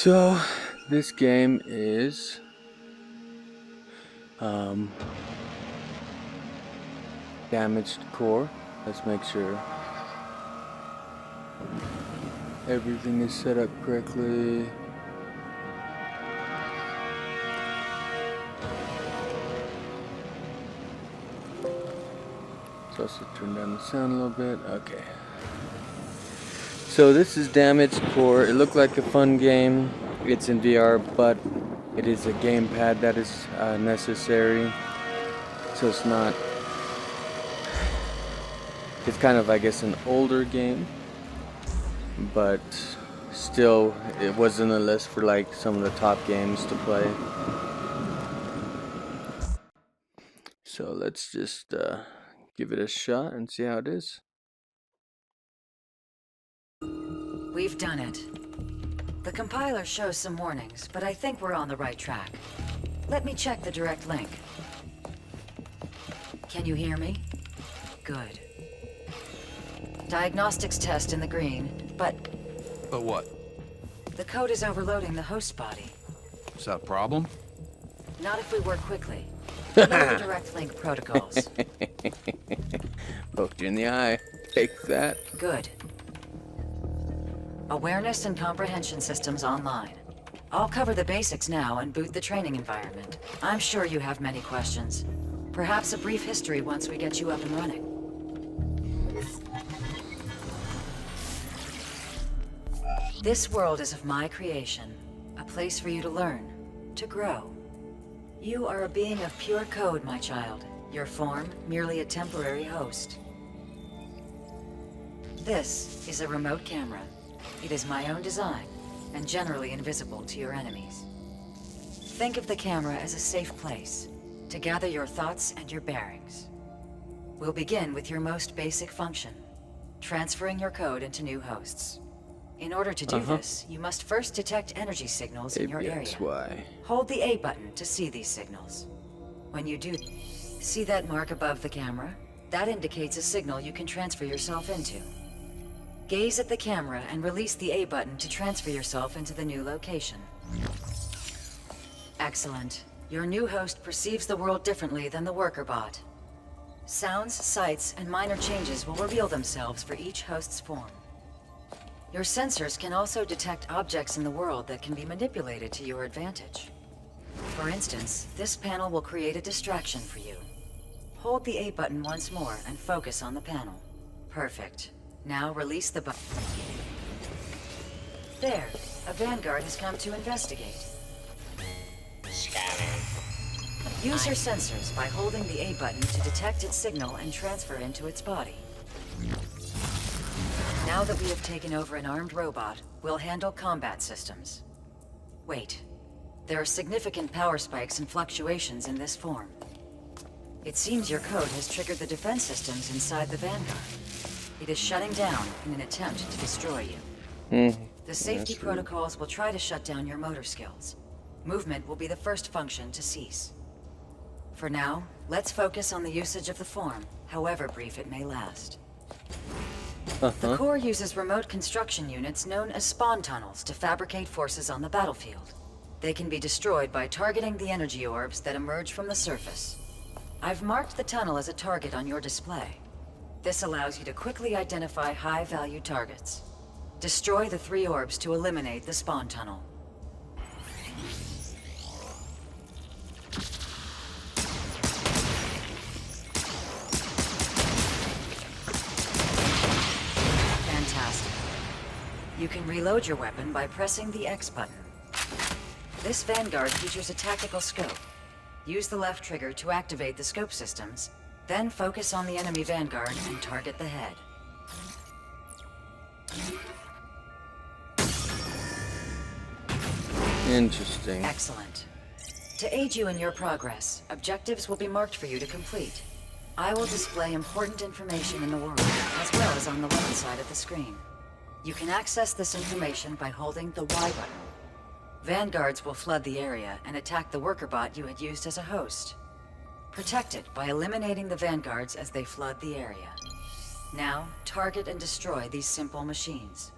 So, this game is um, damaged core. Let's make sure everything is set up correctly. So let's turn down the sound a little bit. Okay. So this is Damaged Core. It looked like a fun game. It's in VR, but it is a gamepad that is necessary. So it's not. It's kind of, I guess, an older game, but still, it was in the list for like some of the top games to play. So let's just give it a shot and see how it is. We've done it. The compiler shows some warnings, but I think we're on the right track. Let me check the direct link. Can you hear me? Good. Diagnostics test in the green, but But what? the code is overloading the host body. Is that a problem? Not if we work quickly. Know the direct link protocols. Poked you in the eye. Take that. Good. Awareness and comprehension systems online. I'll cover the basics now and boot the training environment. I'm sure you have many questions. Perhaps a brief history once we get you up and running. This world is of my creation, a place for you to learn, to grow. You are a being of pure code, my child. Your form, merely a temporary host. This is a remote camera. It is my own design, and generally invisible to your enemies. Think of the camera as a safe place, to gather your thoughts and your bearings. We'll begin with your most basic function, transferring your code into new hosts. In order to do this, you must first detect energy signals in your area. ABXY. Hold the A button to see these signals. When you do, see that mark above the camera? That indicates a signal you can transfer yourself into. Gaze at the camera and release the A button to transfer yourself into the new location. Excellent. Your new host perceives the world differently than the worker bot. Sounds, sights, and minor changes will reveal themselves for each host's form. Your sensors can also detect objects in the world that can be manipulated to your advantage. For instance, this panel will create a distraction for you. Hold the A button once more and focus on the panel. Perfect. Now release the button. There, a vanguard has come to investigate. Scanning. Use your sensors by holding the A button to detect its signal and transfer into its body. Now that we have taken over an armed robot, we'll handle combat systems. Wait. There are significant power spikes and fluctuations in this form. It seems your code has triggered the defense systems inside the Vanguard. It is shutting down in an attempt to destroy you. The safety protocols will try to shut down your motor skills. Movement will be the first function to cease. For now, let's focus on the usage of the form, however brief it may last. The core uses remote construction units known as spawn tunnels to fabricate forces on the battlefield. They can be destroyed by targeting the energy orbs that emerge from the surface. I've marked the tunnel as a target on your display. This allows you to quickly identify high-value targets. Destroy the 3 orbs to eliminate the spawn tunnel. Fantastic. You can reload your weapon by pressing the X button. This Vanguard features a tactical scope. Use the left trigger to activate the scope systems, then focus on the enemy Vanguard and target the head. Interesting. Excellent. To aid you in your progress, objectives will be marked for you to complete. I will display important information in the world, as well as on the left side of the screen. You can access this information by holding the Y button. Vanguards will flood the area and attack the worker bot you had used as a host. Protect it by eliminating the Vanguards as they flood the area. Now, target and destroy these simple machines.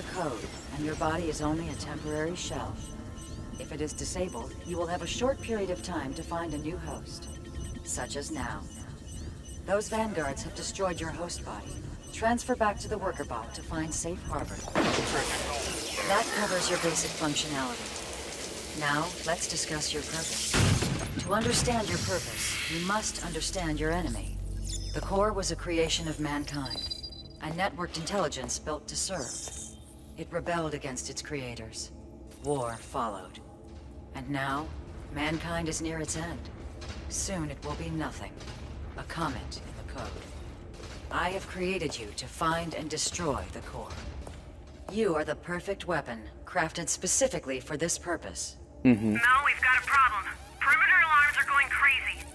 VR code, and your body is only a temporary shell. If it is disabled, you will have a short period of time to find a new host, such as now. Those vanguards have destroyed your host body. Transfer back to the worker bot to find safe harbor. That covers your basic functionality. Now, let's discuss your purpose. To understand your purpose, you must understand your enemy. The core was a creation of mankind, a networked intelligence built to serve. It rebelled against its creators. War followed. And now, mankind is near its end. Soon it will be nothing. A comment in the code. I have created you to find and destroy the core. You are the perfect weapon, crafted specifically for this purpose. Mel, we've got a problem. Perimeter alarms are going crazy.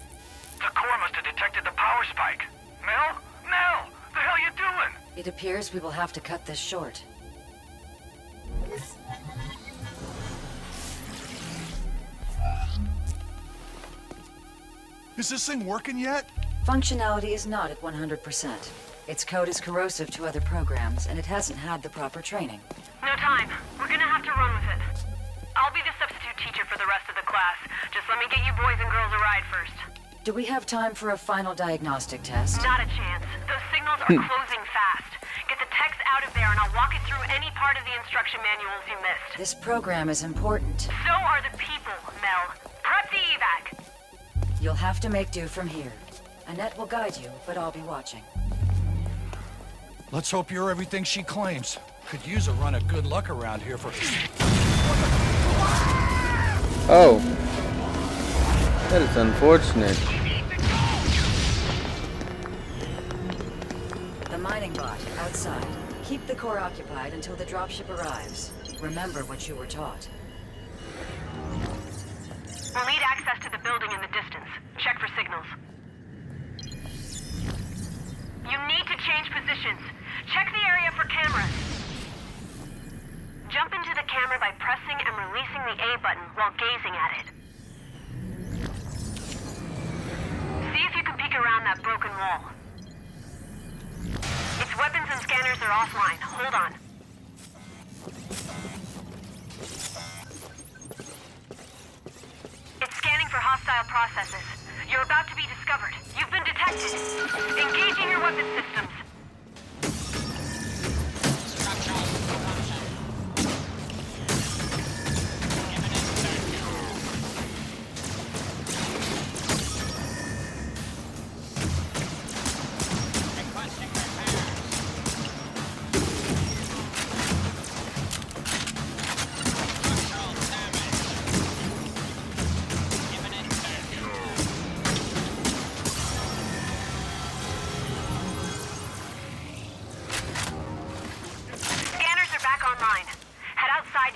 The core must have detected the power spike. Mel? Mel! The hell you doing? It appears we will have to cut this short. Is this thing working yet? Functionality is not at 100%. Its code is corrosive to other programs, and it hasn't had the proper training. No time. We're gonna have to run with it. I'll be the substitute teacher for the rest of the class. Just let me get you boys and girls a ride first. Do we have time for a final diagnostic test? Not a chance. Those signals are closing fast. Get the text out of there and I'll walk it through any part of the instruction manuals you missed. This program is important. So are the people, Mel. Prep the evac. You'll have to make do from here. Annette will guide you, but I'll be watching. Let's hope you're everything she claims. Could use a run of good luck around here for... Oh. That is unfortunate. The mining bot, outside. Keep the core occupied until the dropship arrives. Remember what you were taught. We'll need access to the building in the distance. Check for signals. You need to change positions. Check the area for cameras. Jump into the camera by pressing and releasing the A button while gazing at it. See if you can peek around that broken wall. Its weapons and scanners are offline. Hold on. It's scanning for hostile processes. You're about to be discovered. You've been detected. Engaging your weapon systems.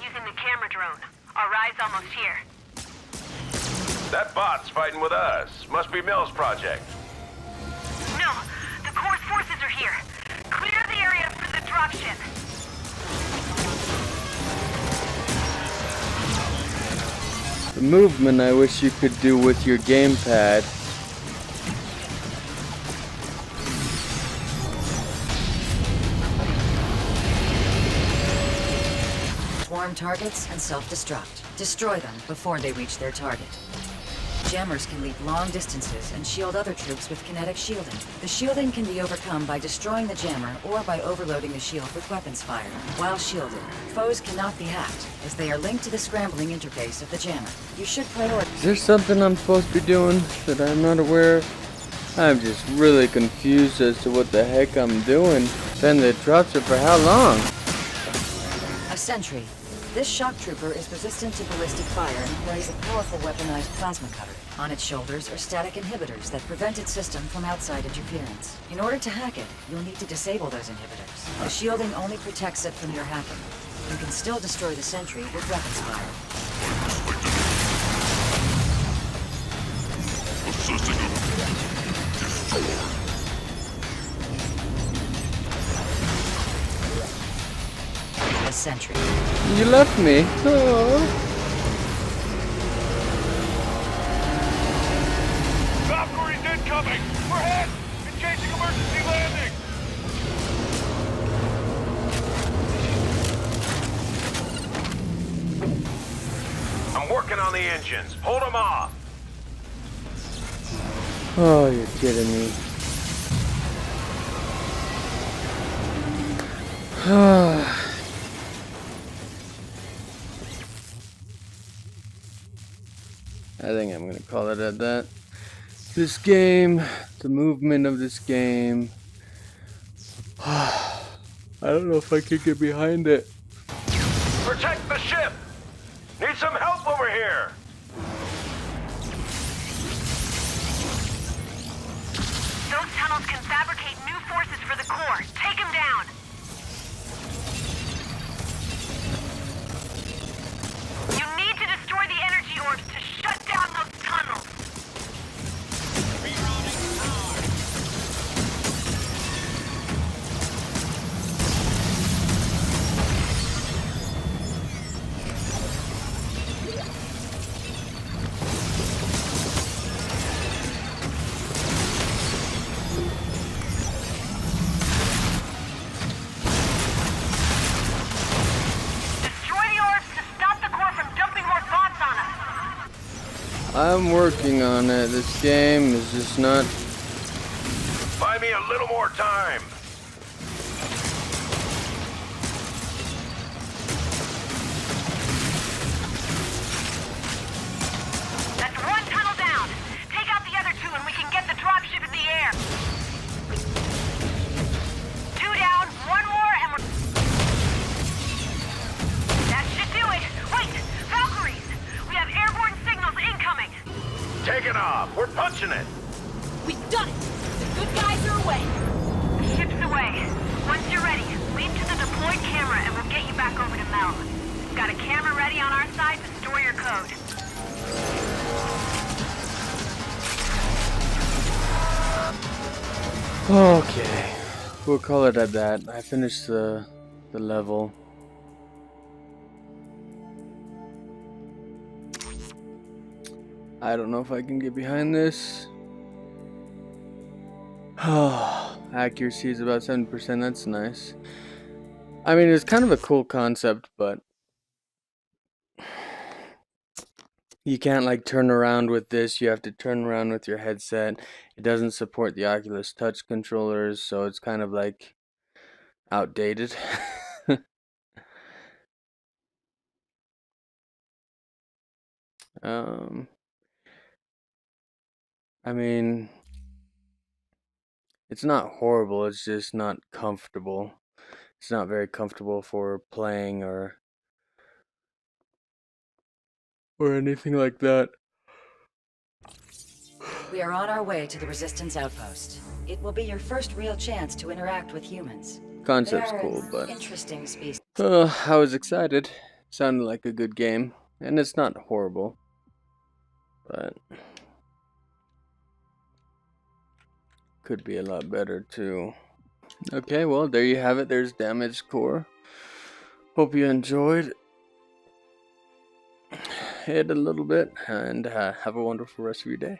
Using the camera drone. Our ride's almost here. That bot's fighting with us. Must be Mel's project. No, the core's forces are here. Clear the area for the dropship. The movement I wish you could do with your gamepad. Swarm targets and self-destruct. Destroy them before they reach their target. Jammers can leap long distances and shield other troops with kinetic shielding. The shielding can be overcome by destroying the jammer or by overloading the shield with weapons fire. While shielded, foes cannot be hacked, as they are linked to the scrambling interface of the jammer. You should prioritize. Is there something I'm supposed to be doing that I'm not aware of? I'm just really confused as to what the heck I'm doing. Then the drops are for how long? A sentry. This shock trooper is resistant to ballistic fire and carries a powerful weaponized plasma cutter. On its shoulders are static inhibitors that prevent its system from outside interference. In order to hack it, you'll need to disable those inhibitors. The shielding only protects it from your hacking. You can still destroy the sentry with weapons fire. A sentry. You left me. Oh. Valkyrie's incoming! We're hit! Engaging emergency landing! working on the engines. Hold them off. Oh, you're kidding me. I think I'm gonna call it at that. This game, the movement of this game, I don't know if I could get behind it. Protect the ship. Need some help over here. Those tunnels can fabricate new forces for the core. Take them down. You need to destroy the energy orbs to shut down those tunnels. Destroy the orbs to stop the core from dumping more bots on us. I'm working on it. This game is just not. Buy me a little more time. That's one tunnel down. Take out the other two and we can get the dropship in the air. Two down, one more and we're... That should do it. Wait, Valkyries! We have airborne signals incoming. Take it off. We're punching it. We've done it! The good guys are away! The ship's away. Once you're ready, leap to the deployed camera and we'll get you back over to Mel. We've got a camera ready on our side to store your code. Okay, we'll call it at that. I finished the level. I don't know if I can get behind this. Accuracy is about 7%. That's nice. I mean, it's kind of a cool concept, but you can't like turn around with this. You have to turn around with your headset. It doesn't support the Oculus Touch controllers, so it's kind of like outdated. I mean, it's not horrible. It's just not comfortable. It's not very comfortable for playing or anything like that. We are on our way to the Resistance outpost. It will be your first real chance to interact with humans. Concept's They are cool, an but interesting species. I was excited. Sounded like a good game, and it's not horrible, but could be a lot better too. Okay, well, there you have it. There's Damaged Core. Hope you enjoyed it a little bit, and have a wonderful rest of your day.